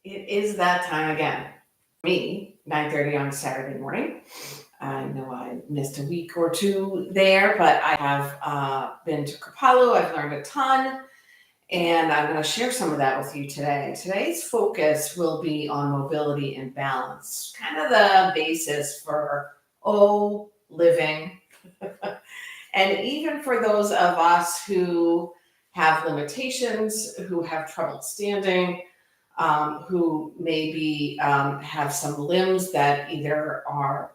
It is that time again. Me, 9:30 on Saturday morning. I know I missed a week or two there, but I have been to Kapalua. I've learned a ton, and I'm going to share some of that with you today. Today's focus will be on mobility and balance, kind of the basis for living, and even for those of us who have limitations, who have trouble standing, who maybe have some limbs that either are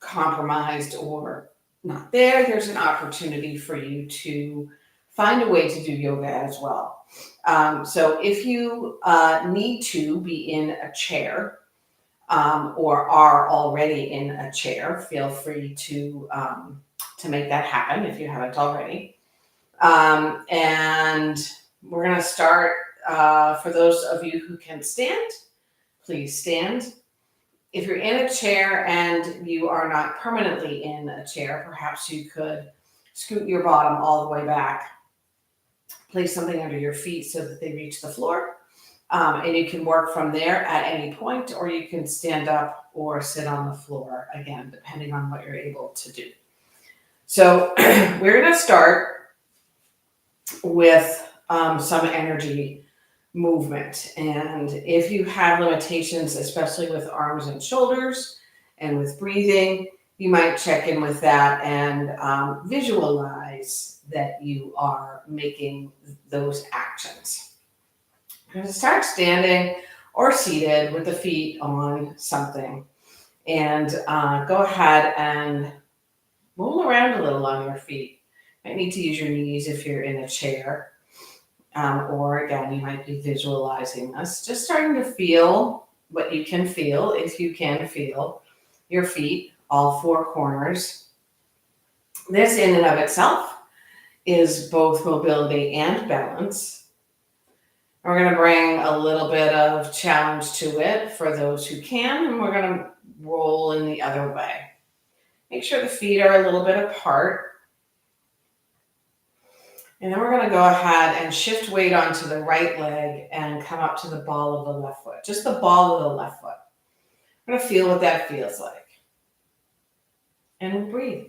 compromised or not there. There's an opportunity for you to find a way to do yoga as well. So if you need to be in a chair or are already in a chair, feel free to make that happen if you haven't already. And we're going to start. For those of you who can stand, please stand. If you're in a chair and you are not permanently in a chair, perhaps you could scoot your bottom all the way back. Place something under your feet so that they reach the floor. And you can work from there at any point, or you can stand up or sit on the floor, again, depending on what you're able to do. So we're going to start with some energy movement. And if you have limitations, especially with arms and shoulders and with breathing, you might check in with that and visualize that you are making those actions. You're going to start standing or seated with the feet on something, and go ahead and roll around a little on your feet. You might need to use your knees if you're in a chair. Or again, you might be visualizing this, just starting to feel what you can feel. If you can feel your feet, all four corners. This in and of itself is both mobility and balance. And we're going to bring a little bit of challenge to it for those who can, and we're going to roll in the other way. Make sure the feet are a little bit apart. And then we're going to go ahead and shift weight onto the right leg and come up to the ball of the left foot. Just the ball of the left foot. I'm going to feel what that feels like. And we'll breathe.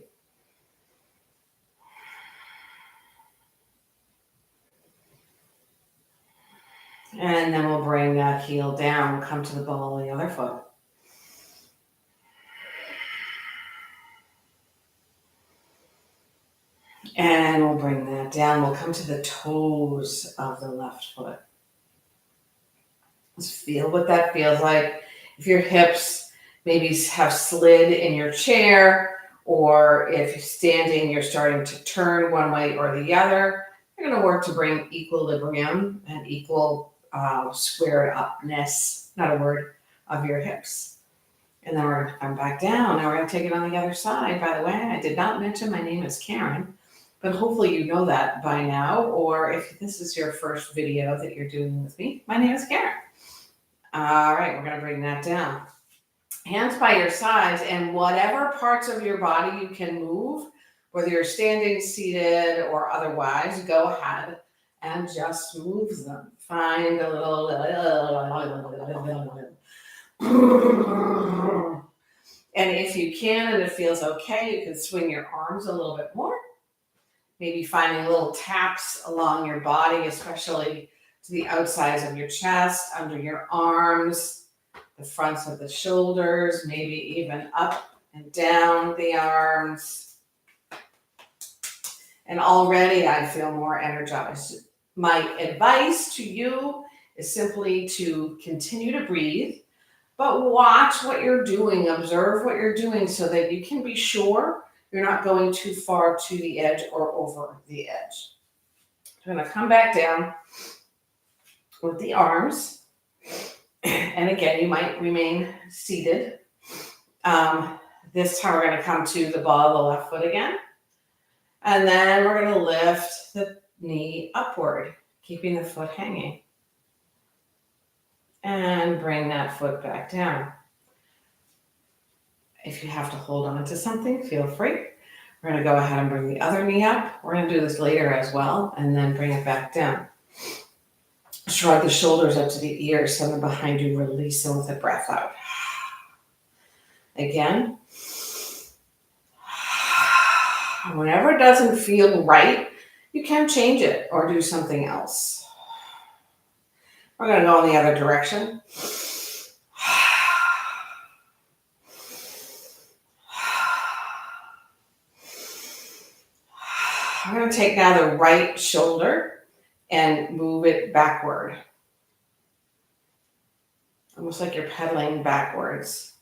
And then we'll bring that heel down, come to the ball of the other foot. And we'll bring that down. We'll come to the toes of the left foot. Let's feel what that feels like. If your hips maybe have slid in your chair, or if you're standing, you're starting to turn one way or the other, you're going to work to bring equilibrium and equal squared upness, not a word, of your hips. And then we're going to come back down. Now we're going to take it on the other side. By the way, I did not mention my name is Karen. But hopefully you know that by now, or if this is your first video that you're doing with me, my name is Karen. All right, we're going to bring that down. Hands by your sides, and whatever parts of your body you can move, whether you're standing, seated, or otherwise, go ahead and just move them. Find a little... And if you can and it feels okay, you can swing your arms a little bit more. Maybe finding little taps along your body, especially to the outsides of your chest, under your arms, the fronts of the shoulders, maybe even up and down the arms. And already I feel more energized. My advice to you is simply to continue to breathe, but watch what you're doing, observe what you're doing so that you can be sure you're not going too far to the edge or over the edge. I'm going to come back down with the arms. And again, you might remain seated. This time we're going to come to the ball of the left foot again. And then we're going to lift the knee upward, keeping the foot hanging. And bring that foot back down. If you have to hold on to something, feel free. We're going to go ahead and bring the other knee up. We're going to do this later as well, and then bring it back down. Shrug the shoulders up to the ears, send them behind you, release them with a breath out. Again. Whenever it doesn't feel right, you can change it or do something else. We're going to go in the other direction. I'm going to take now the right shoulder and move it backward. Almost like you're pedaling backwards.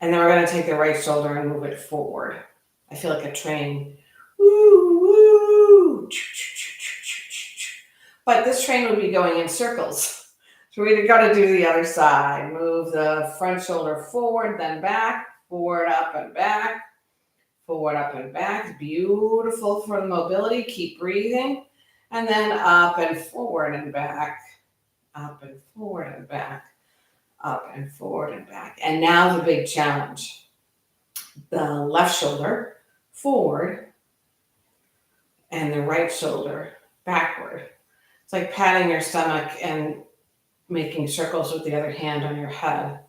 And then we're going to take the right shoulder and move it forward. I feel like a train. Woo, woo. But this train would be going in circles. So we've got to do the other side. Move the front shoulder forward, then back, forward, up, and back. Forward, up, and back. Beautiful for the mobility. Keep breathing. And then up and forward and back. Up and forward and back. Up and forward and back. And now the big challenge. The left shoulder forward and the right shoulder backward. It's like patting your stomach and making circles with the other hand on your head.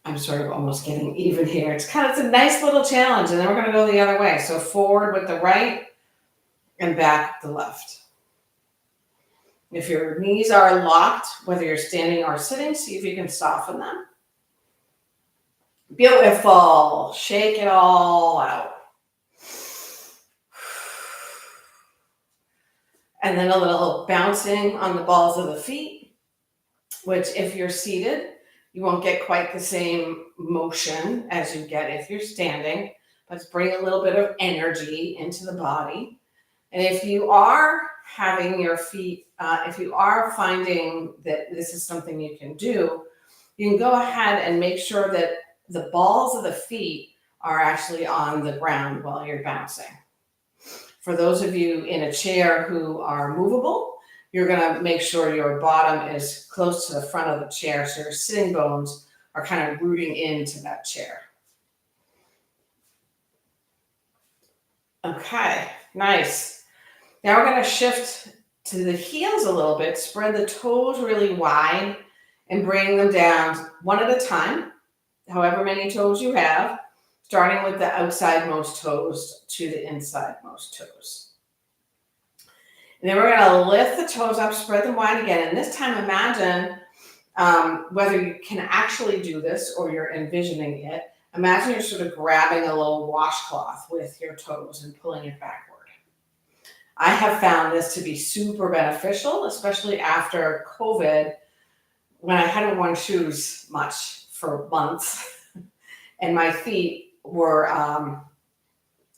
I'm sort of almost getting even here. It's a nice little challenge. And then we're going to go the other way. So forward with the right and back with the left. If your knees are locked, whether you're standing or sitting, see if you can soften them. Beautiful. Shake it all out. And then a little bouncing on the balls of the feet, which if you're seated, you won't get quite the same motion as you get if you're standing. Let's bring a little bit of energy into the body. And if you are having your feet, if you are finding that this is something you can do, you can go ahead and make sure that the balls of the feet are actually on the ground while you're bouncing. For those of you in a chair who are movable, you're going to make sure your bottom is close to the front of the chair so your sitting bones are kind of rooting into that chair. Okay, nice. Now we're going to shift to the heels a little bit, spread the toes really wide and bring them down one at a time, however many toes you have, starting with the outside-most toes to the inside-most toes. And then we're going to lift the toes up, spread them wide again. And this time imagine, whether you can actually do this or you're envisioning it, imagine you're sort of grabbing a little washcloth with your toes and pulling it backward. I have found this to be super beneficial, especially after COVID, when I hadn't worn shoes much for months and my feet were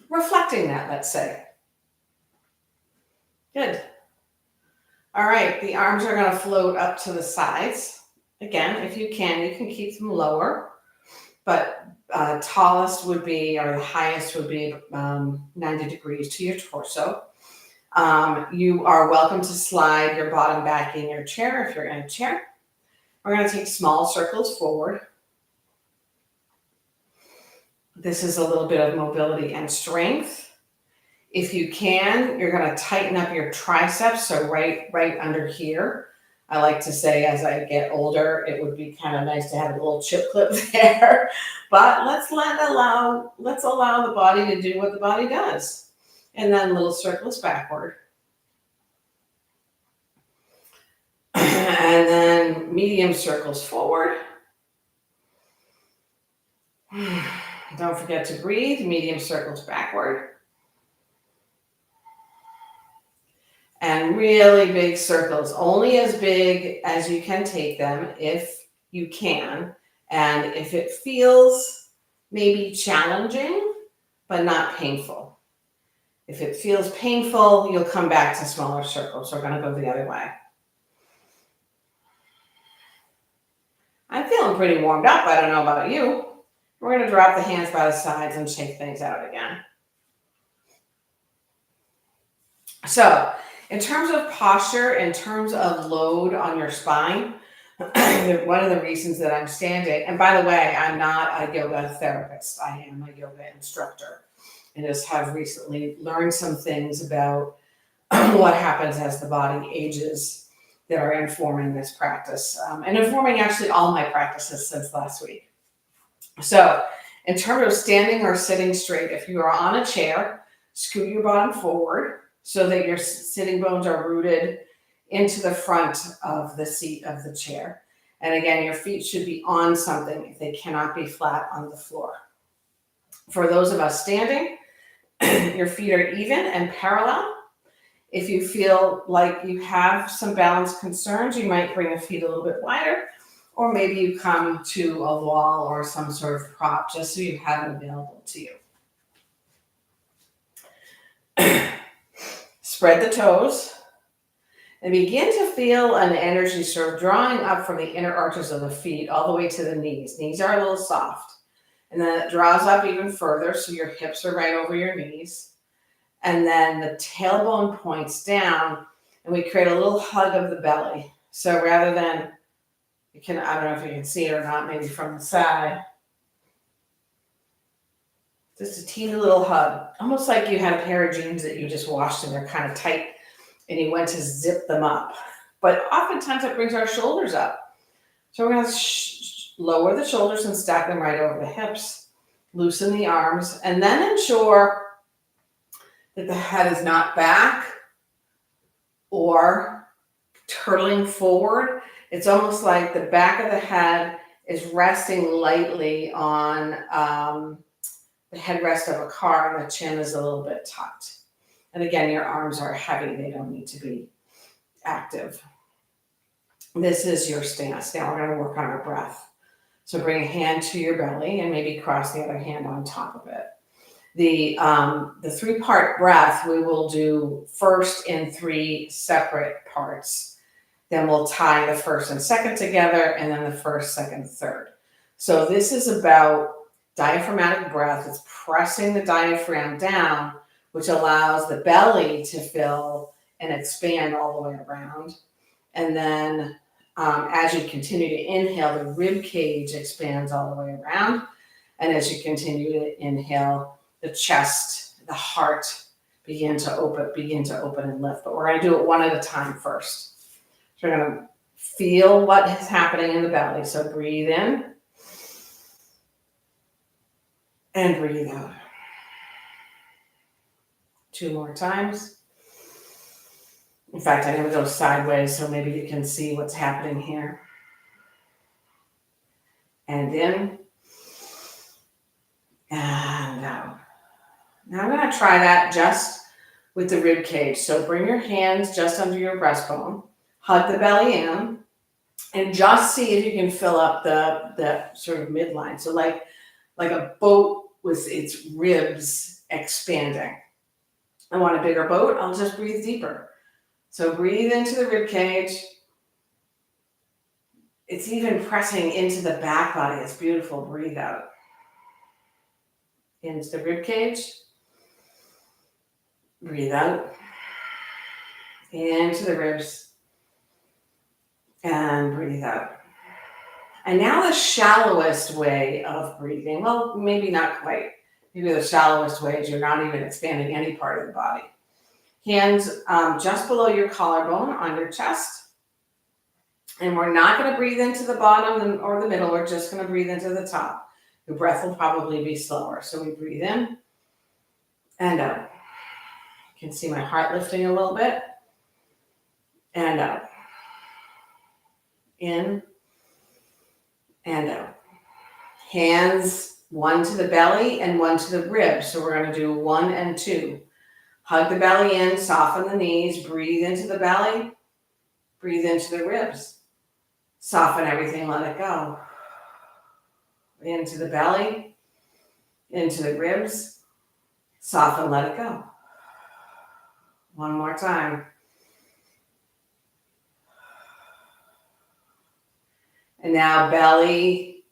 reflecting that, let's say. Good. All right, the arms are going to float up to the sides. Again, if you can keep them lower, but tallest would be, or the highest would be 90 degrees to your torso. You are welcome to slide your bottom back in your chair if you're in a chair. We're going to take small circles forward. This is a little bit of mobility and strength. If you can, you're going to tighten up your triceps, so right under here. I like to say as I get older, it would be kind of nice to have a little chip clip there. But let's allow the body to do what the body does. And then little circles backward. And then medium circles forward. Don't forget to breathe. Medium circles backward. And really big circles, only as big as you can take them if you can. And if it feels maybe challenging, but not painful. If it feels painful, you'll come back to smaller circles. We're going to go the other way. I'm feeling pretty warmed up. I don't know about you. We're going to drop the hands by the sides and shake things out again. So, in terms of posture, in terms of load on your spine, one of the reasons that I'm standing, and by the way, I'm not a yoga therapist. I am a yoga instructor. And just have recently learned some things about what happens as the body ages that are informing this practice and informing actually all my practices since last week. So in terms of standing or sitting straight, if you are on a chair, scoot your bottom forward so that your sitting bones are rooted into the front of the seat of the chair. And again, your feet should be on something. They cannot be flat on the floor. For those of us standing, your feet are even and parallel. If you feel like you have some balance concerns, you might bring the feet a little bit wider, or maybe you come to a wall or some sort of prop just so you have it available to you. Spread the toes and begin to feel an energy sort of drawing up from the inner arches of the feet all the way to the knees. Knees are a little soft. And then it draws up even further, so your hips are right over your knees. And then the tailbone points down, and we create a little hug of the belly. So rather than, I don't know if you can see it or not, maybe from the side, just a teeny little hug, almost like you had a pair of jeans that you just washed and they're kind of tight, and you went to zip them up. But oftentimes it brings our shoulders up. So we're going to lower the shoulders and stack them right over the hips. Loosen the arms, and then ensure that the head is not back or turtling forward. It's almost like the back of the head is resting lightly on the headrest of a car, and the chin is a little bit tucked. And again, your arms are heavy. They don't need to be active. This is your stance. Now we're going to work on our breath. So bring a hand to your belly and maybe cross the other hand on top of it. The 3-part breath we will do first in 3 separate parts. Then we'll tie the first and second together, and then the first, second, third. So this is about diaphragmatic breath. It's pressing the diaphragm down, which allows the belly to fill and expand all the way around. And then as you continue to inhale, the rib cage expands all the way around. And as you continue to inhale, the chest, the heart begin to open and lift. But we're going to do it one at a time first. So we're going to feel what is happening in the belly. So breathe in and breathe out. 2 more times. In fact, I'm going to go sideways so maybe you can see what's happening here. And in and out. Now I'm going to try that just with the rib cage. So bring your hands just under your breastbone, hug the belly in, and just see if you can fill up the sort of midline. So like a boat with its ribs expanding. I want a bigger boat. I'll just breathe deeper. So breathe into the rib cage. It's even pressing into the back body. It's beautiful. Breathe out. Into the rib cage. Breathe out. Into the ribs. And breathe out. And now the shallowest way of breathing. Well, maybe not quite. Maybe the shallowest way is you're not even expanding any part of the body. Hands just below your collarbone on your chest. And we're not going to breathe into the bottom or the middle. We're just going to breathe into the top. Your breath will probably be slower. So we breathe in and out. You can see my heart lifting a little bit. And out. In and out. Hands, one to the belly and one to the ribs. So we're going to do 1 and 2. Hug the belly in, soften the knees, breathe into the belly, breathe into the ribs. Soften everything, let it go. Into the belly, into the ribs, soften, let it go. One more time. And now belly,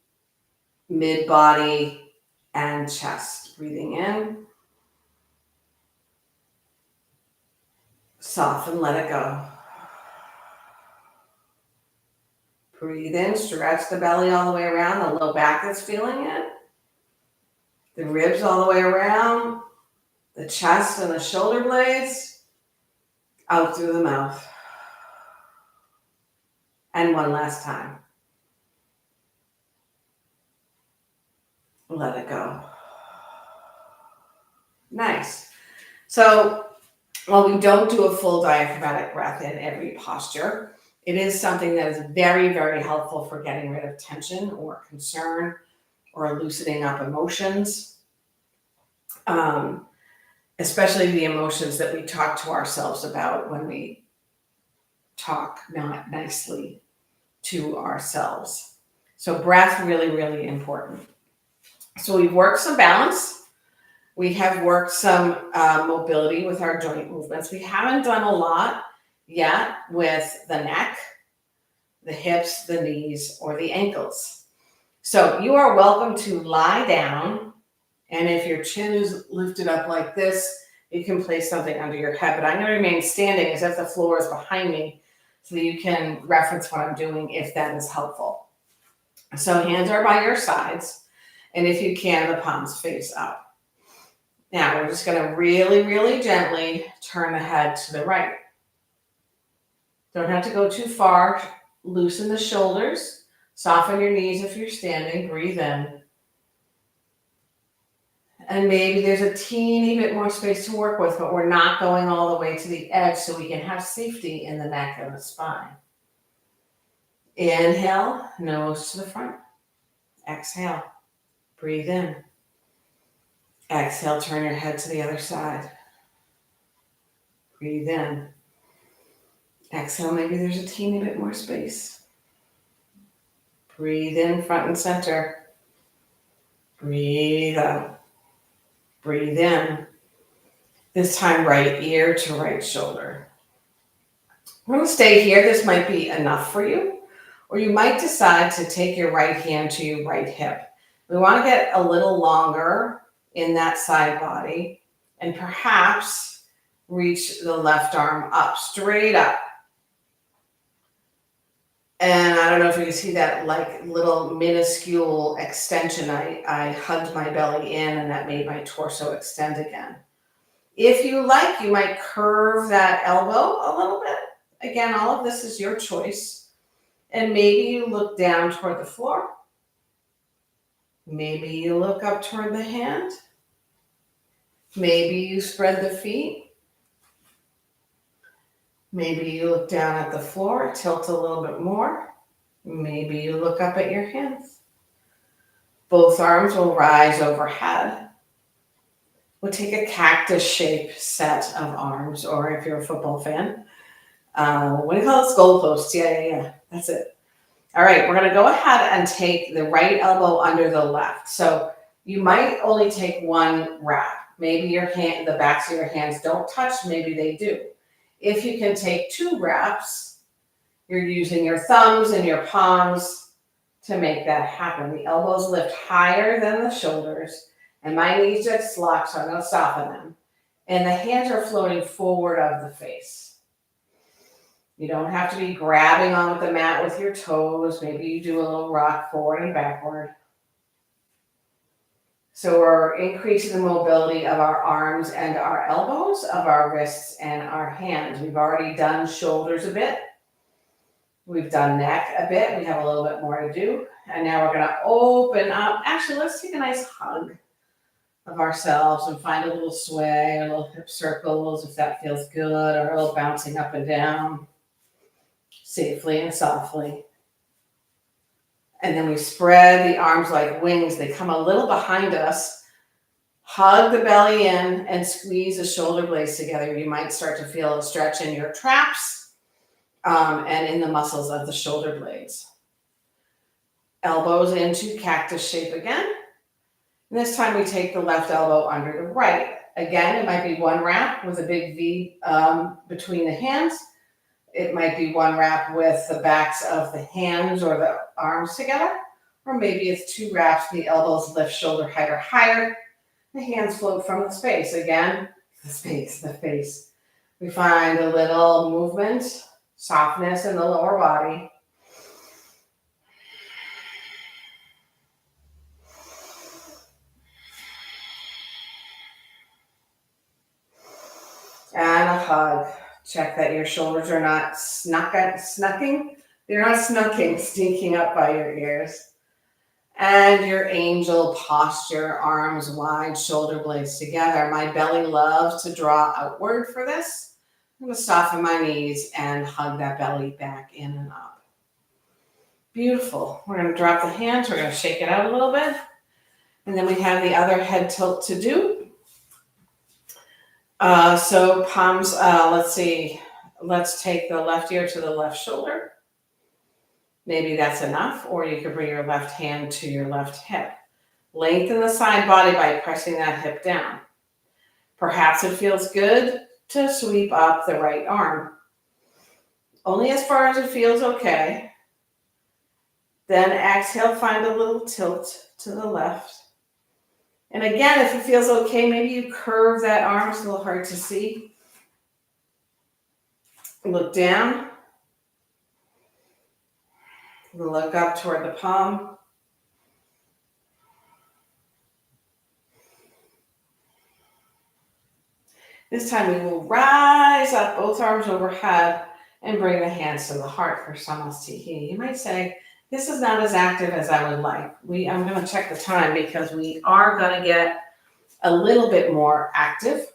mid-body, and chest. Breathing in. Soften, let it go. Breathe in, stretch the belly all the way around, the low back that's feeling it. The ribs all the way around, the chest and the shoulder blades, out through the mouth. And one last time. Let it go. Nice. So while we don't do a full diaphragmatic breath in every posture, it is something that is very, very helpful for getting rid of tension or concern or loosening up emotions, especially the emotions that we talk to ourselves about when we talk not nicely to ourselves. So breath, really, really important. So we've worked some balance. We have worked some mobility with our joint movements. We haven't done a lot yet with the neck, the hips, the knees, or the ankles. So you are welcome to lie down. And if your chin is lifted up like this, you can place something under your head. But I'm going to remain standing as if the floor is behind me so that you can reference what I'm doing if that is helpful. So hands are by your sides. And if you can, the palms face up. Now we're just going to really, really gently turn the head to the right. Don't have to go too far. Loosen the shoulders. Soften your knees if you're standing. Breathe in. And maybe there's a teeny bit more space to work with, but we're not going all the way to the edge so we can have safety in the neck and the spine. Inhale, nose to the front. Exhale, breathe in. Exhale, turn your head to the other side. Breathe in. Exhale, maybe there's a teeny bit more space. Breathe in, front and center. Breathe out. Breathe in. This time, right ear to right shoulder. We're going to stay here. This might be enough for you. Or you might decide to take your right hand to your right hip. We want to get a little longer in that side body and perhaps reach the left arm up, straight up. And I don't know if you can see that like little minuscule extension. I hugged my belly in and that made my torso extend again. If you like, you might curve that elbow a little bit. Again, all of this is your choice. And maybe you look down toward the floor. Maybe you look up toward the hand. Maybe you spread the feet. Maybe you look down at the floor, tilt a little bit more. Maybe you look up at your hands. Both arms will rise overhead. We'll take a cactus shape set of arms, or if you're a football fan, what do you call it? Goalposts. Yeah. That's it. All right, we're going to go ahead and take the right elbow under the left. So you might only take one wrap. Maybe your hand, the backs of your hands don't touch. Maybe they do. If you can take two wraps, you're using your thumbs and your palms to make that happen. The elbows lift higher than the shoulders, and my knees just lock, so I'm going to soften them. And the hands are floating forward of the face. You don't have to be grabbing onto the mat with your toes. Maybe you do a little rock forward and backward. So we're increasing the mobility of our arms and our elbows, of our wrists and our hands. We've already done shoulders a bit. We've done neck a bit. We have a little bit more to do. And now we're going to open up. Actually, let's take a nice hug of ourselves and find a little sway, a little hip circles if that feels good, or a little bouncing up and down safely and softly. And then we spread the arms like wings. They come a little behind us. Hug the belly in and squeeze the shoulder blades together. You might start to feel a stretch in your traps and in the muscles of the shoulder blades. Elbows into cactus shape again. And this time we take the left elbow under the right. Again, it might be one wrap with a big V between the hands. It might be one wrap with the backs of the hands or the arms together. Or maybe it's two wraps, the elbows lift shoulder height or higher. The hands float from the space. Again, the face. We find a little movement, softness in the lower body. And a hug. Check that your shoulders are not snucking They're not sneaking up by your ears. And your angel posture, arms wide, shoulder blades together. My belly loves to draw outward for this. I'm going to soften my knees and hug that belly back in and up. Beautiful. We're going to drop the hands. We're going to shake it out a little bit. And then we have the other head tilt to do. So palms, let's see. Let's take the left ear to the left shoulder. Maybe that's enough, or you could bring your left hand to your left hip. Lengthen the side body by pressing that hip down. Perhaps it feels good to sweep up the right arm. Only as far as it feels okay. Then exhale, find a little tilt to the left. And again, if it feels okay, maybe you curve that arm. It's a little hard to see. Look down. Look up toward the palm. This time we will rise up, both arms overhead, and bring the hands to the heart for Samasthihi. You might say, this is not as active as I would like. I'm going to check the time because we are going to get a little bit more active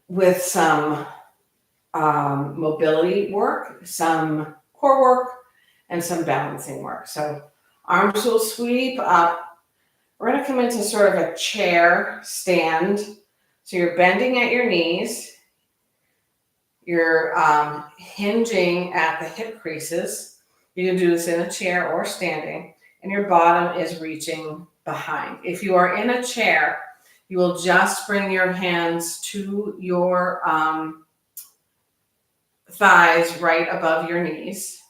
with some mobility work, some core work, and some balancing work. So arms will sweep up. We're going to come into sort of a chair stand. So you're bending at your knees. You're hinging at the hip creases. You can do this in a chair or standing. And your bottom is reaching behind. If you are in a chair, you will just bring your hands to your thighs right above your knees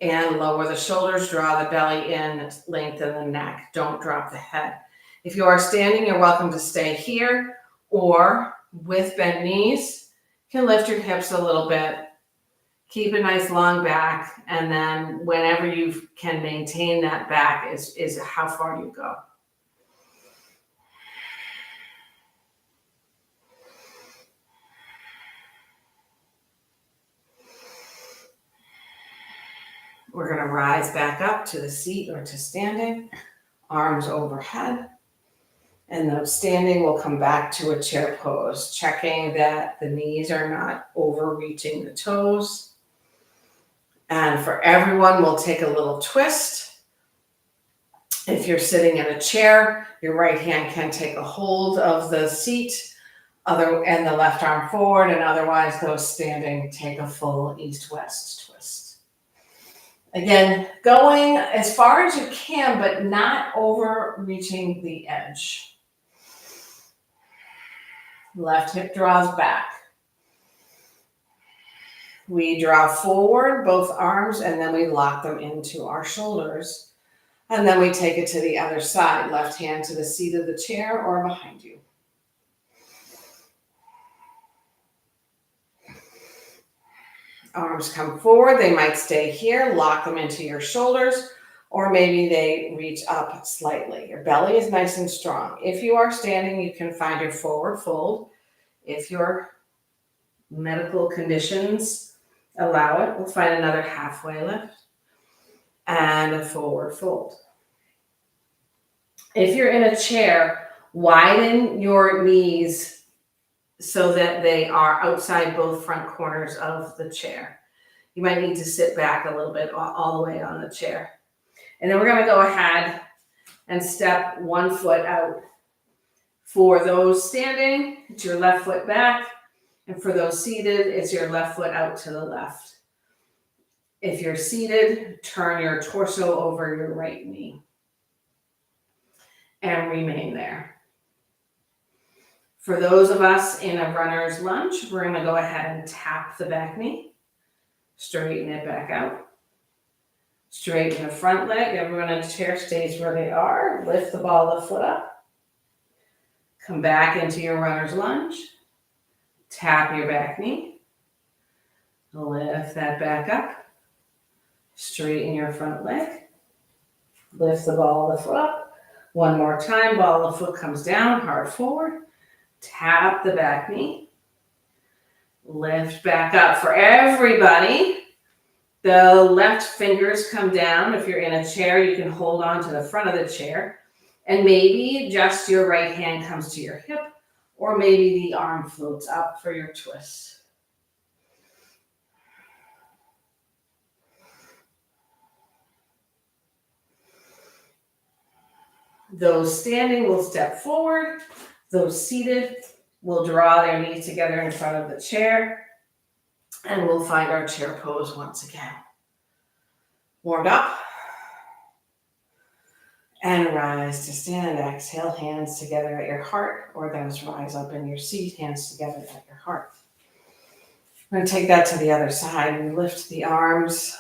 and lower the shoulders, draw the belly in, lengthen the neck. Don't drop the head. If you are standing, you're welcome to stay here, or with bent knees, you can lift your hips a little bit, keep a nice long back, and then whenever you can maintain that back is how far you go. We're going to rise back up to the seat or to standing, arms overhead. And then standing, we'll come back to a chair pose, checking that the knees are not overreaching the toes. And for everyone, we'll take a little twist. If you're sitting in a chair, your right hand can take a hold of the seat, and the left arm forward, and otherwise those standing take a full east-west twist. Again, going as far as you can, but not overreaching the edge. Left hip draws back. We draw forward both arms, and then we lock them into our shoulders. And then we take it to the other side. Left hand to the seat of the chair or behind you. Arms come forward. They might stay here. Lock them into your shoulders, or maybe they reach up slightly. Your belly is nice and strong. If you are standing, you can find your forward fold. If your medical conditions allow it, we'll find another halfway lift and a forward fold. If you're in a chair, widen your knees so that they are outside both front corners of the chair. You might need to sit back a little bit all the way on the chair. And then we're going to go ahead and step one foot out. For those standing, it's your left foot back. And for those seated, it's your left foot out to the left. If you're seated, turn your torso over your right knee. And remain there. For those of us in a runner's lunge, we're going to go ahead and tap the back knee. Straighten it back out. Straighten the front leg. Everyone in the chair stays where they are. Lift the ball of the foot up. Come back into your runner's lunge. Tap your back knee. Lift that back up. Straighten your front leg. Lift the ball of the foot up. One more time. Ball of the foot comes down, hard forward. Tap the back knee. Lift back up. For everybody, the left fingers come down. If you're in a chair, you can hold on to the front of the chair. And maybe just your right hand comes to your hip, or maybe the arm floats up for your twist. Those standing will step forward. Those seated will draw their knees together in front of the chair. And we'll find our chair pose once again. Warmed up. And rise to stand. Exhale, hands together at your heart, or those rise up in your seat, hands together at your heart. I'm going to take that to the other side. We lift the arms,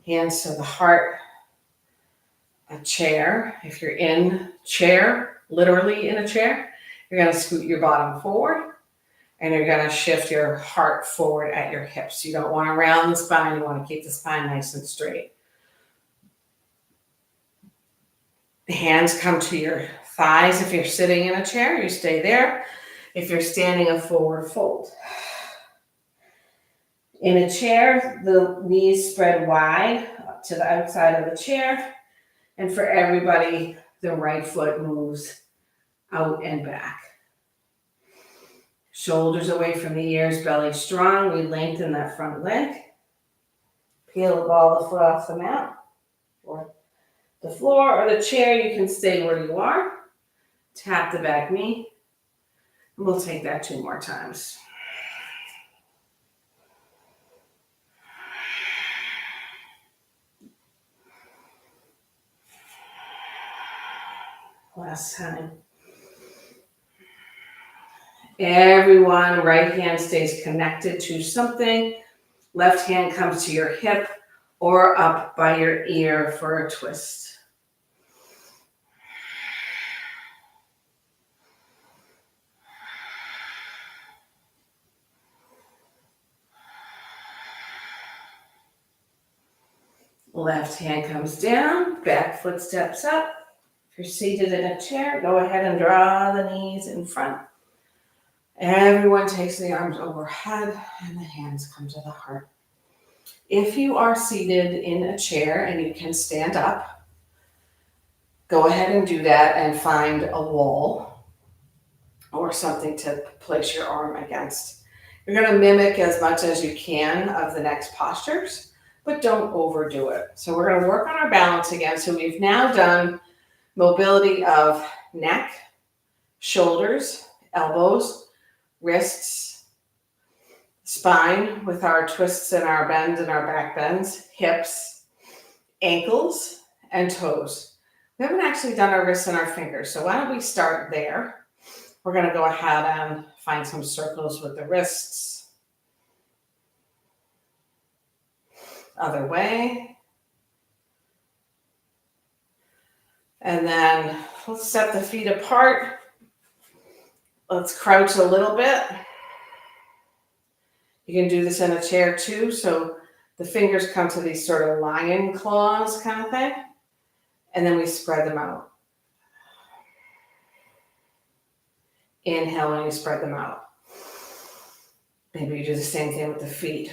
hands to the heart. A chair. If you're in chair, literally in a chair, you're going to scoot your bottom forward, and you're going to shift your heart forward at your hips. You don't want to round the spine. You want to keep the spine nice and straight. The hands come to your thighs. If you're sitting in a chair, you stay there. If you're standing, a forward fold. In a chair, the knees spread wide up to the outside of the chair. And for everybody, the right foot moves out and back. Shoulders away from the ears, belly strong. We lengthen that front leg. Peel the ball of the foot off the mat or the floor or the chair. You can stay where you are. Tap the back knee. And we'll take that 2 more times. Last time. Everyone, right hand stays connected to something. Left hand comes to your hip or up by your ear for a twist. Left hand comes down, back foot steps up. If you're seated in a chair, go ahead and draw the knees in front. Everyone takes the arms overhead and the hands come to the heart. If you are seated in a chair and you can stand up, go ahead and do that and find a wall or something to place your arm against. You're going to mimic as much as you can of the next postures, but don't overdo it. So we're going to work on our balance again. So we've now done mobility of neck, shoulders, elbows, wrists, spine with our twists and our bends and our back bends, hips, ankles, and toes. We haven't actually done our wrists and our fingers, so why don't we start there? We're going to go ahead and find some circles with the wrists. Other way. And then let's set the feet apart. Let's crouch a little bit. You can do this in a chair too. So the fingers come to these sort of lion claws kind of thing. And then we spread them out. Inhale when you spread them out. Maybe you do the same thing with the feet.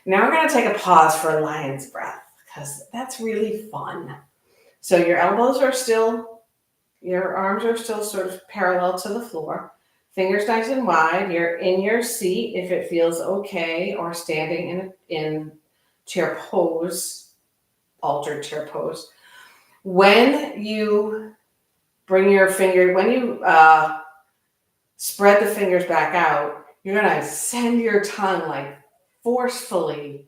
Now we're going to take a pause for a lion's breath because that's really fun. So your elbows are still, your arms are still sort of parallel to the floor. Fingers nice and wide. You're in your seat if it feels okay, or standing in chair pose, altered chair pose. When you bring your finger, when you spread the fingers back out, you're going to send your tongue like forcefully.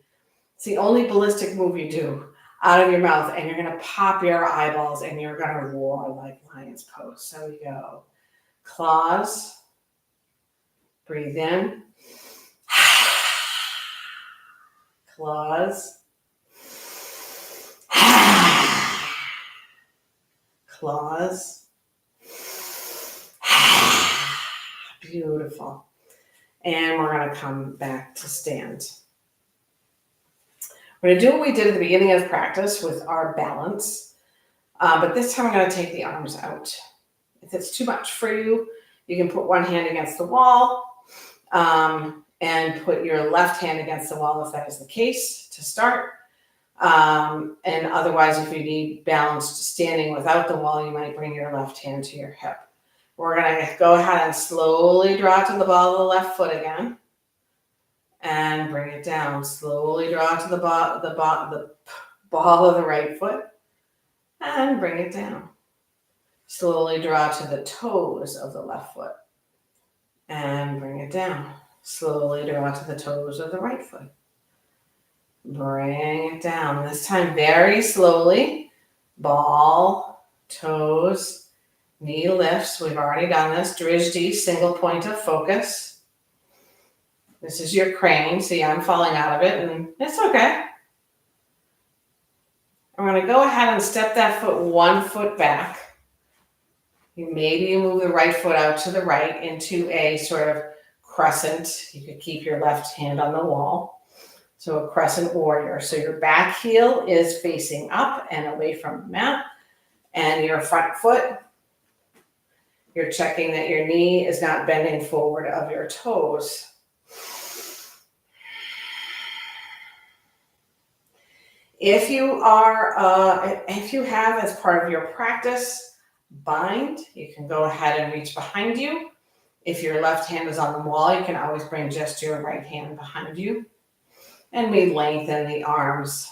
It's the only ballistic move you do out of your mouth, and you're going to pop your eyeballs and you're going to roar like lion's pose. So we go. Claws. Breathe in. Claws. Claws. Beautiful. And we're going to come back to stand. We're going to do what we did at the beginning of practice with our balance. But this time I'm going to take the arms out. If it's too much for you, you can put one hand against the wall and put your left hand against the wall if that is the case to start. And otherwise, if you need balanced standing without the wall, you might bring your left hand to your hip. We're going to go ahead and slowly draw to the ball of the left foot again. And bring it down. Slowly draw to the ball of the right foot. And bring it down. Slowly draw to the toes of the left foot. And bring it down. Slowly draw to the toes of the right foot. Bring it down. This time very slowly. Ball, toes, knee lifts. We've already done this. Drishti, single point of focus. This is your crane. See, I'm falling out of it, and it's okay. I'm going to go ahead and step that foot 1 foot back. Maybe you move the right foot out to the right into a sort of crescent. You could keep your left hand on the wall. So a crescent warrior. So your back heel is facing up and away from the mat. And your front foot, you're checking that your knee is not bending forward of your toes. If you have as part of your practice bind, you can go ahead and reach behind you. If your left hand is on the wall, you can always bring just your right hand behind you. And we lengthen the arms.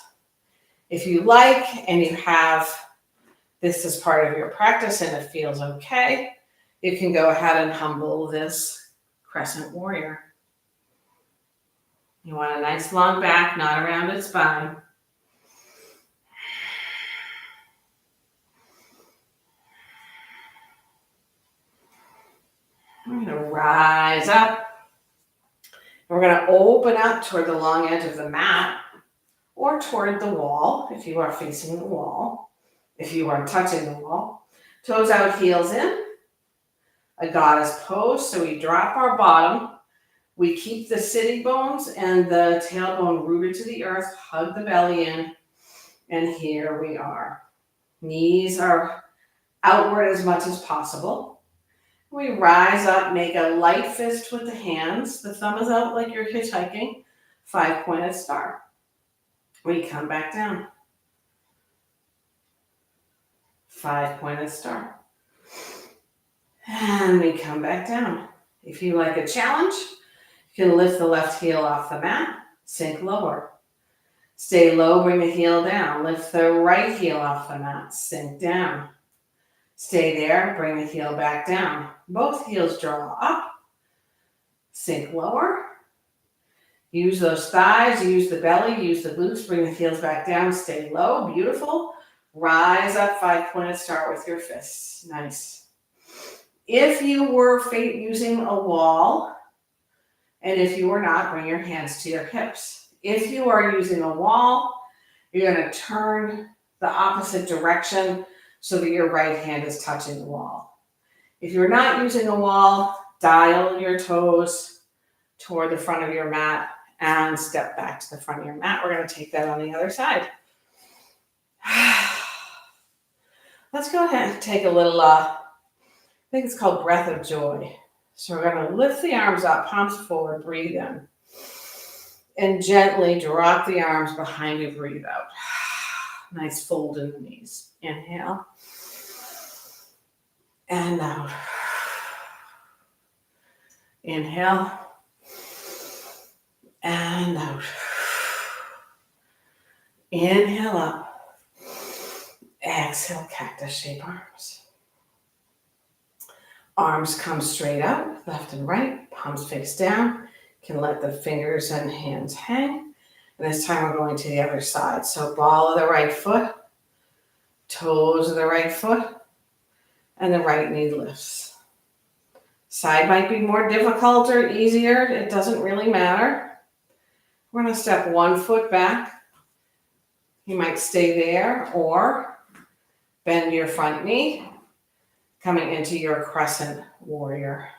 If you like, and you have this as part of your practice and it feels okay, you can go ahead and humble this crescent warrior. You want a nice long back, not around its spine. We're going to rise up. We're going to open up toward the long edge of the mat or toward the wall if you are facing the wall, if you are touching the wall. Toes out, heels in. A goddess pose. So we drop our bottom. We keep the sitting bones and the tailbone rooted to the earth. Hug the belly in. And here we are. Knees are outward as much as possible. We rise up, make a light fist with the hands. The thumb is out like you're hitchhiking. 5-pointed star. We come back down. 5-pointed star. And we come back down. If you like a challenge, you can lift the left heel off the mat, sink lower. Stay low, bring the heel down. Lift the right heel off the mat, sink down. Stay there, bring the heel back down. Both heels draw up, sink lower. Use those thighs, use the belly, use the glutes, bring the heels back down, stay low, beautiful. Rise up, 5-pointed star with your fists, nice. If you were using a wall, and if you were not, bring your hands to your hips. If you are using a wall, you're going to turn the opposite direction so that your right hand is touching the wall. If you're not using a wall, dial your toes toward the front of your mat and step back to the front of your mat. We're going to take that on the other side. Let's go ahead and take a little, I think it's called breath of joy. So we're going to lift the arms up, palms forward, breathe in. And gently drop the arms behind you, breathe out. Nice fold in the knees. Inhale. And out. Inhale. And out. Inhale up. Exhale, cactus shape arms. Arms come straight out, left and right, palms face down. You can let the fingers and hands hang. And this time we're going to the other side. So ball of the right foot, toes of the right foot, and the right knee lifts. Side might be more difficult or easier. It doesn't really matter. We're going to step 1 foot back. You might stay there or bend your front knee, coming into your crescent warrior.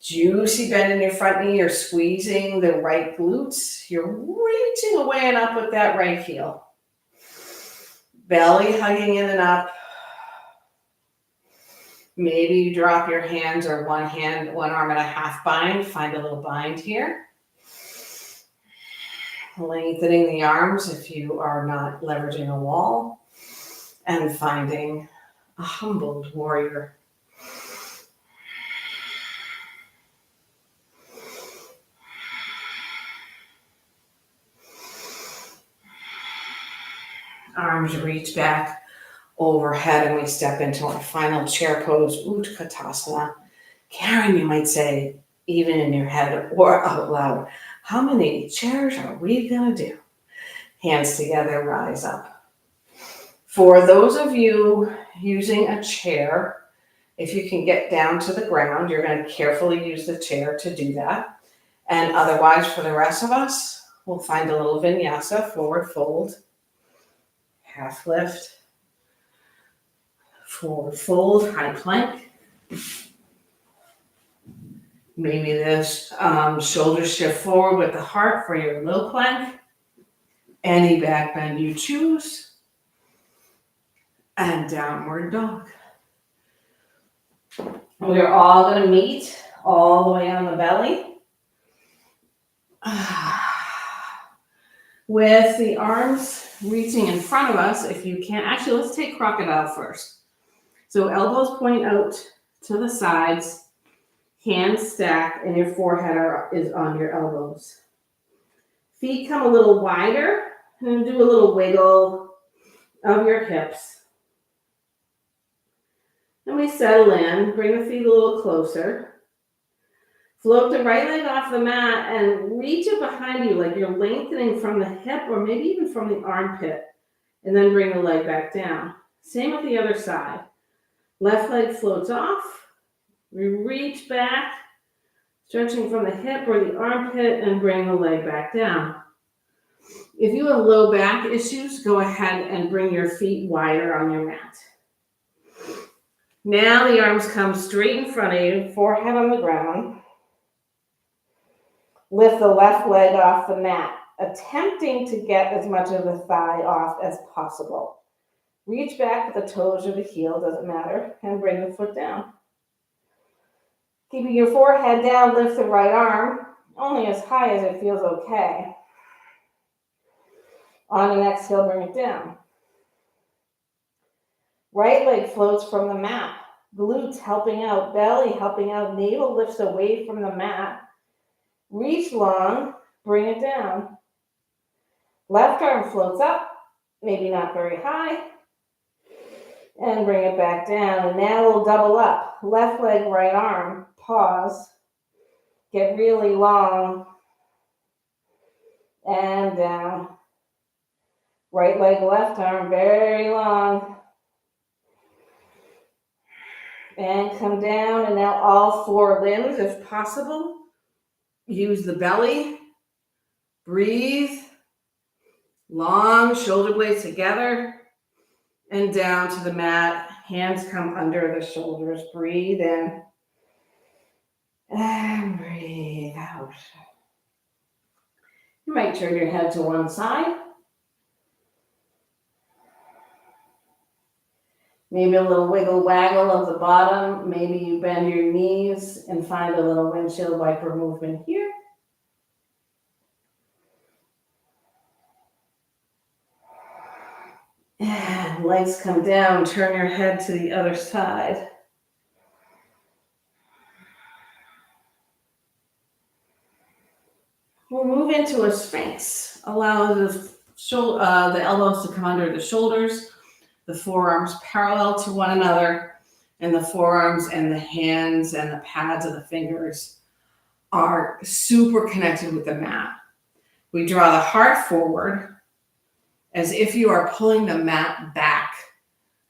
Juicy bend in your front knee. You're squeezing the right glutes. You're reaching away and up with that right heel. Belly hugging in and up. Maybe you drop your hands or one arm in a half bind. Find a little bind here. Lengthening the arms if you are not leveraging a wall. And finding a humbled warrior. Arms reach back overhead and we step into our final chair pose, Utkatasana. Karen, you might say, even in your head or out loud, how many chairs are we going to do? Hands together, rise up. For those of you using a chair, if you can get down to the ground, you're going to carefully use the chair to do that. And otherwise, for the rest of us, we'll find a little vinyasa, forward fold, half lift, forward fold, high plank. Maybe this shoulders shift forward with the heart for your low plank. Any back bend you choose. And downward dog. We're all going to meet all the way on the belly. With the arms reaching in front of us, if you can. Actually, let's take crocodile first. So elbows point out to the sides, hands stack, and your forehead is on your elbows. Feet come a little wider, and do a little wiggle of your hips. And we settle in, bring the feet a little closer. Float the right leg off the mat and reach it behind you like you're lengthening from the hip or maybe even from the armpit. And then bring the leg back down. Same with the other side. Left leg floats off. We reach back, stretching from the hip or the armpit and bring the leg back down. If you have low back issues, go ahead and bring your feet wider on your mat. Now the arms come straight in front of you, forehead on the ground. Lift the left leg off the mat, attempting to get as much of the thigh off as possible. Reach back with the toes or the heel, doesn't matter, and bring the foot down. Keeping your forehead down, lift the right arm, only as high as it feels okay. On an exhale, bring it down. Right leg floats from the mat. Glutes helping out, belly helping out, navel lifts away from the mat. Reach long, bring it down. Left arm floats up, maybe not very high. And bring it back down. And now we'll double up. Left leg, right arm, pause. Get really long. And down. Right leg, left arm, very long. And come down, and now all four limbs, if possible. Use the belly. Breathe. Long shoulder blades together. And down to the mat. Hands come under the shoulders. Breathe in. And breathe out. You might turn your head to one side. Maybe a little wiggle waggle of the bottom. Maybe you bend your knees and find a little windshield wiper movement here. And legs come down. Turn your head to the other side. We'll move into a sphinx. Allow the elbows to come under the shoulders. The forearms parallel to one another, and the forearms and the hands and the pads of the fingers are super connected with the mat. We draw the heart forward as if you are pulling the mat back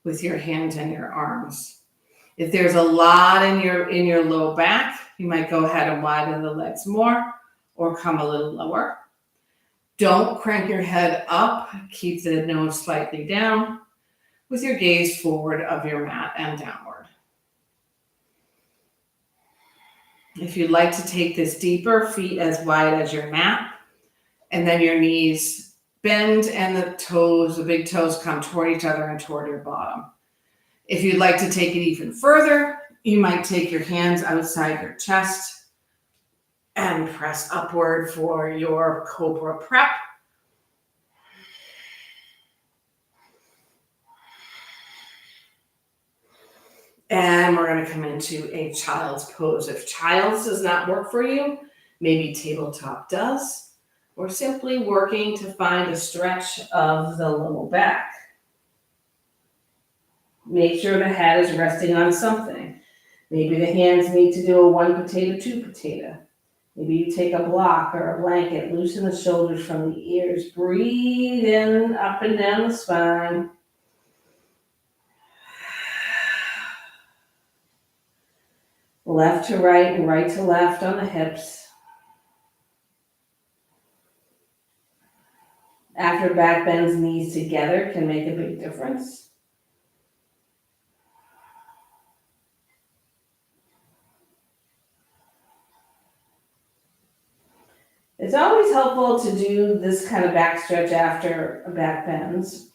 with your hands and your arms. If there's a lot in your low back, you might go ahead and widen the legs more or come a little lower. Don't crank your head up. Keep the nose slightly down, with your gaze forward of your mat and downward. If you'd like to take this deeper, feet as wide as your mat, and then your knees bend and the toes, the big toes, come toward each other and toward your bottom. If you'd like to take it even further, you might take your hands outside your chest and press upward for your cobra prep. And we're going to come into a child's pose. If child's does not work for you, maybe tabletop does. We're simply working to find a stretch of the low back. Make sure the head is resting on something. Maybe the hands need to do a 1 potato, 2 potato. Maybe you take a block or a blanket, loosen the shoulders from the ears. Breathe in, up and down the spine. Left to right and right to left on the hips. After back bends, knees together can make a big difference. It's always helpful to do this kind of back stretch after a back bends.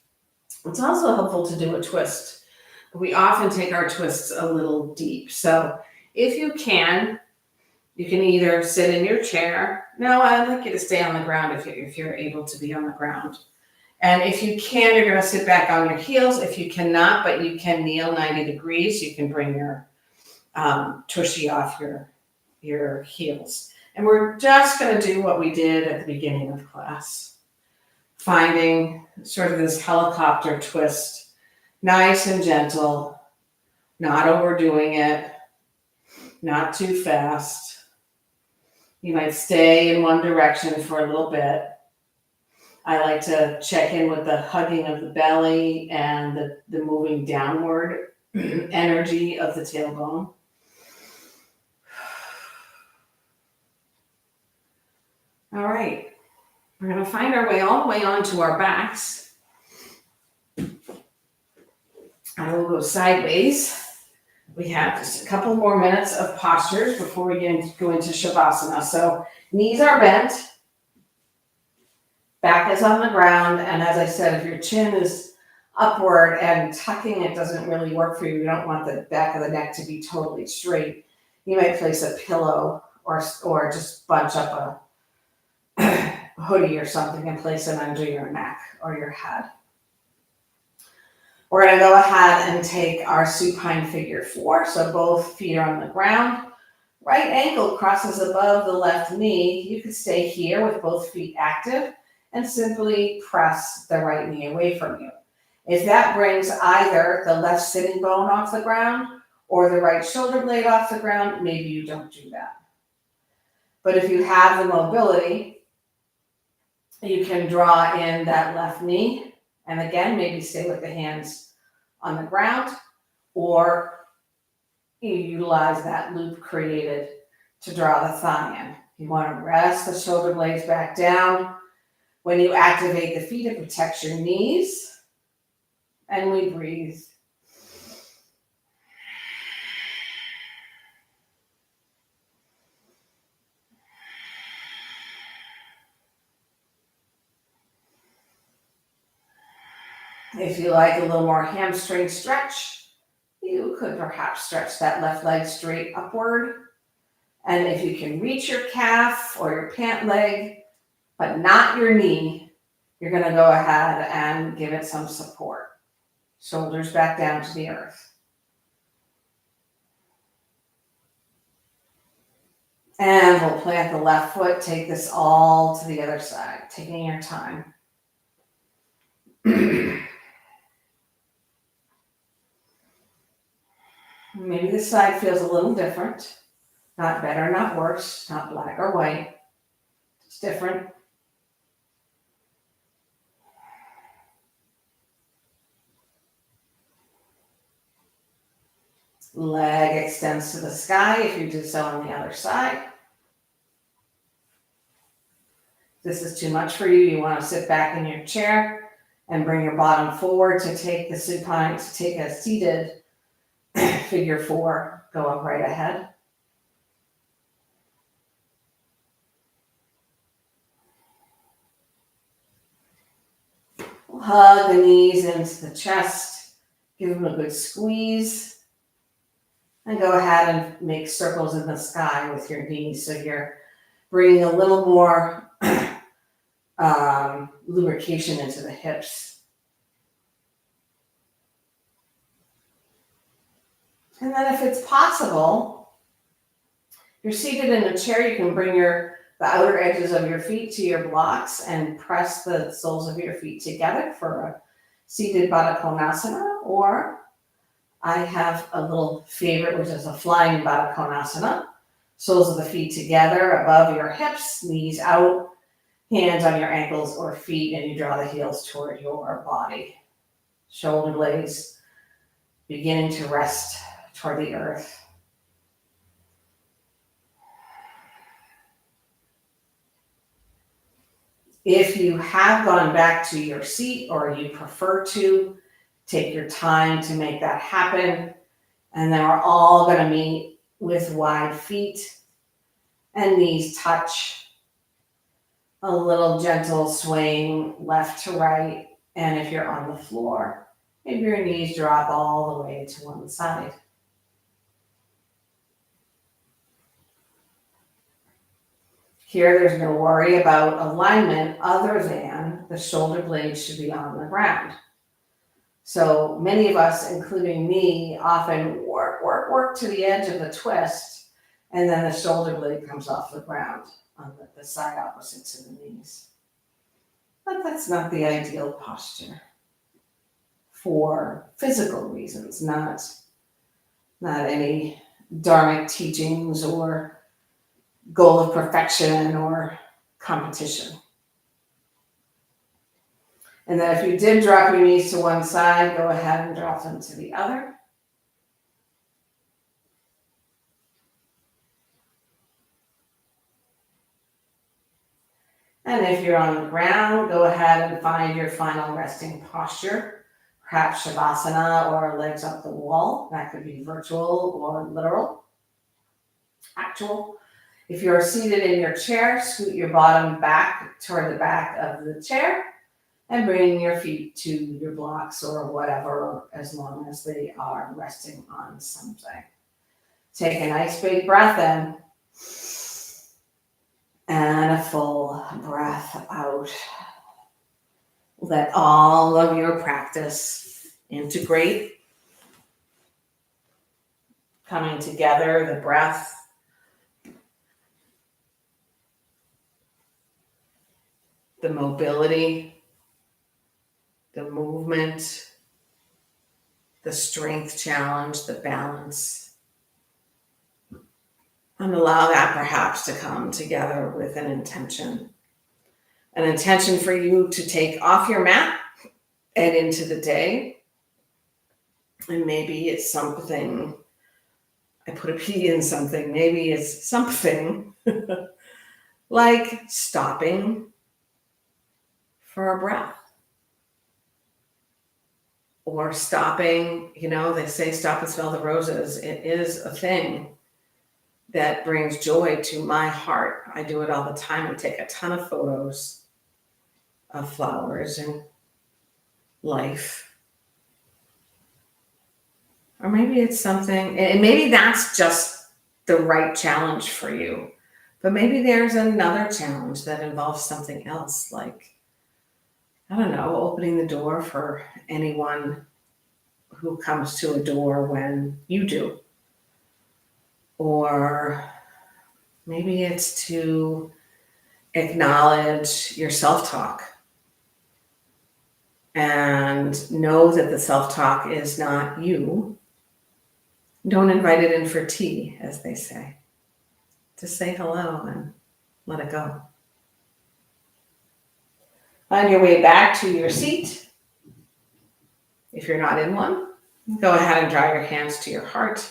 It's also helpful to do a twist. We often take our twists a little deep. So if you can either sit in your chair. No, I'd like you to stay on the ground if you're able to be on the ground. And if you can, you're going to sit back on your heels. If you cannot, but you can kneel 90 degrees, you can bring your tushy off your heels. And we're just going to do what we did at the beginning of class. Finding sort of this helicopter twist, nice and gentle, not overdoing it, not too fast. You might stay in one direction for a little bit. I like to check in with the hugging of the belly and the moving downward energy of the tailbone. All right, we're going to find our way all the way onto our backs. I will go sideways. We have just a couple more minutes of postures before we go into Shavasana. So knees are bent, back is on the ground, and as I said, if your chin is upward and tucking it doesn't really work for you, you don't want the back of the neck to be totally straight, you might place a pillow or just bunch up a hoodie or something and place it under your neck or your head. We're going to go ahead and take our supine figure 4. So both feet are on the ground. Right ankle crosses above the left knee. You can stay here with both feet active and simply press the right knee away from you. If that brings either the left sitting bone off the ground or the right shoulder blade off the ground, maybe you don't do that. But if you have the mobility, you can draw in that left knee. And again, maybe stay with the hands on the ground, or you utilize that loop created to draw the thigh in. You want to rest the shoulder blades back down. When you activate the feet, it protects your knees. And we breathe. If you like a little more hamstring stretch, you could perhaps stretch that left leg straight upward. And if you can reach your calf or your pant leg, but not your knee, you're going to go ahead and give it some support. Shoulders back down to the earth. And we'll plant the left foot. Take this all to the other side, taking your time. Maybe this side feels a little different. Not better, not worse, not black or white. It's different. Leg extends to the sky if you do so on the other side. If this is too much for you, you want to sit back in your chair and bring your bottom forward to take the supine, to take a seated figure 4, go up right ahead. hug the knees into the chest, give them a good squeeze, and go ahead and make circles in the sky with your knees. So you're bringing a little more lubrication into the hips. And then if it's possible, you're seated in a chair, you can bring the outer edges of your feet to your blocks and press the soles of your feet together for a seated Baddha Konasana, or I have a little favorite, which is a flying Baddha Konasana. Soles of the feet together above your hips, knees out, hands on your ankles or feet, and you draw the heels toward your body. Shoulder blades beginning to rest toward the earth. If you have gone back to your seat or you prefer to, take your time to make that happen. And then we're all going to meet with wide feet and knees touch. A little gentle swaying left to right. And if you're on the floor, maybe your knees drop all the way to one side. Here, there's no worry about alignment other than the shoulder blades should be on the ground. So many of us, including me, often work to the edge of the twist, and then the shoulder blade comes off the ground on the side opposite to the knees. But that's not the ideal posture for physical reasons, not any dharmic teachings or goal of perfection or competition. And then if you did drop your knees to one side, go ahead and drop them to the other. And if you're on the ground, go ahead and find your final resting posture, perhaps Shavasana or legs up the wall. That could be virtual or literal, actual. If you're seated in your chair, scoot your bottom back toward the back of the chair and bring your feet to your blocks or whatever, as long as they are resting on something. Take a nice big breath in and a full breath out. Let all of your practice integrate, coming together, the breath, the mobility, the movement, the strength challenge, the balance. And allow that perhaps to come together with an intention. An intention for you to take off your mat and into the day. And maybe it's something, I put a P in something, maybe it's something like stopping for a breath. Or stopping, they say stop and smell the roses. It is a thing that brings joy to my heart. I do it all the time. I take a ton of photos of flowers and life. Or maybe it's something, and maybe that's just the right challenge for you. But maybe there's another challenge that involves something else, like, I don't know, opening the door for anyone who comes to a door when you do. Or maybe it's to acknowledge your self-talk and know that the self-talk is not you. Don't invite it in for tea, as they say. Just say hello and let it go. On your way back to your seat, if you're not in one, go ahead and draw your hands to your heart.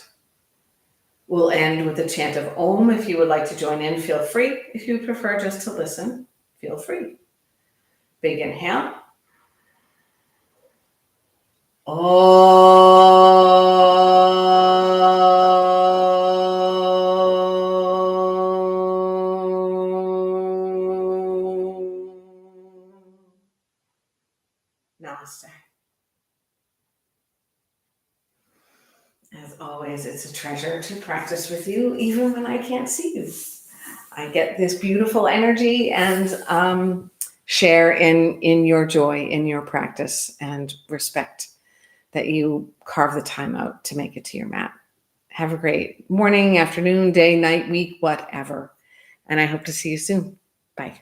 We'll end with a chant of Om. If you would like to join in, feel free. If you prefer just to listen, feel free. Big inhale. Namaste. As always, it's a treasure to practice with you, even when I can't see you. I get this beautiful energy and share in your joy, in your practice, and respect that you carve the time out to make it to your mat. Have a great morning, afternoon, day, night, week, whatever. And I hope to see you soon. Bye.